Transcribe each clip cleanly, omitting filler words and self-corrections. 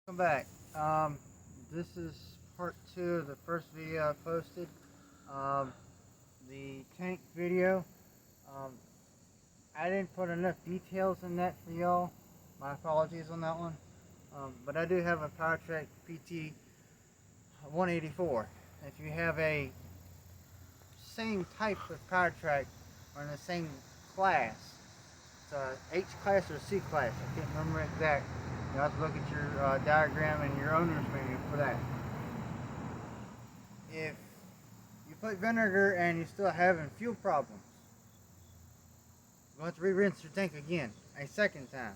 Welcome back. This is part 2 of the first video I posted. The tank video. Um, I didn't put enough details in that for y'all. My apologies on that one. But I do have a PowerTrack PT 184. If you have a same type of PowerTrack or in the same class, it's a H class or C class, I can't remember exact. You have to look at your diagram and your owner's manual for that. If you put vinegar and you're still having fuel problems, you have to re-rinse your tank again, a second time.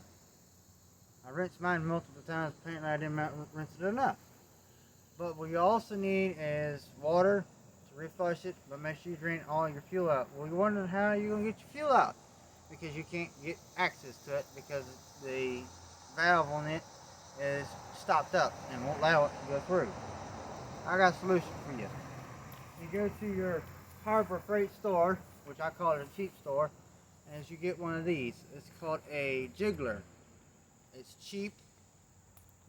I rinsed mine multiple times, apparently I didn't rinse it enough. But what you also need is water to reflush it, but make sure you drain all your fuel out. Well, you're wondering how you're going to get your fuel out, because you can't get access to it because the valve on it is stopped up and won't allow it to go through. I got a solution for you. You go to your Harbor Freight store, which I call it a cheap store, and you get one of these. It's called a jiggler. It's cheap.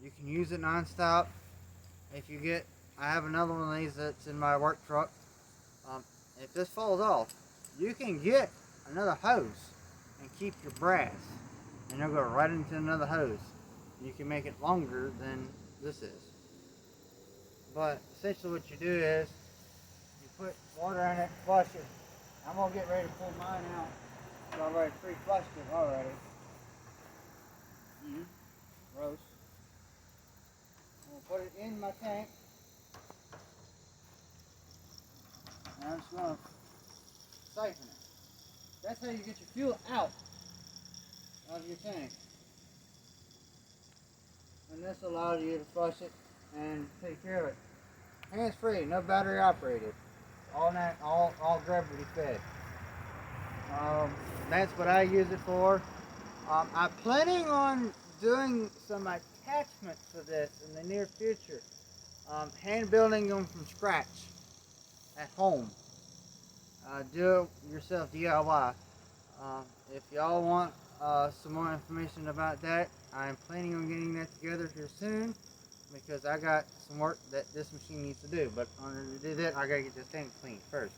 You can use it non-stop. If you get, I have another one of these that's in my work truck. If this falls off, you can get another hose and keep your brass, and it'll go right into another hose. You can make it longer than this is. But essentially what you do is you put water in it, flush it. I'm going to get ready to pull mine out. I've already pre-flushed it already. Gross. I'm going to put it in my tank. And I'm just going to siphon it. That's how you get your fuel out of your tank. And this allows you to flush it and take care of it. Hands free, no battery operated. All gravity fed. That's what I use it for. I'm planning on doing some attachments for this in the near future. Hand building them from scratch at home. Do it yourself, DIY. If y'all want some more information about that, I'm planning on getting that together here soon, because I got some work that this machine needs to do. But in order to do that, I gotta get this tank clean first.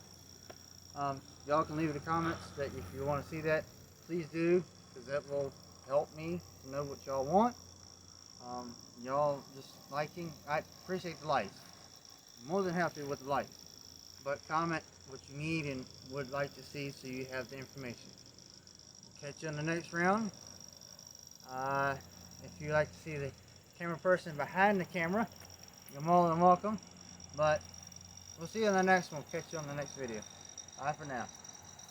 Y'all can leave in the comments that if you want to see that, please do, because that will help me to know what y'all want. Y'all just liking, I appreciate the likes. I'm more than happy with the likes. But comment what you need and would like to see so you have the information. Catch you on the next round. If you like to see the camera person behind the camera, you're more than welcome. But we'll see you on the next one. Catch you on the next video. Bye for now.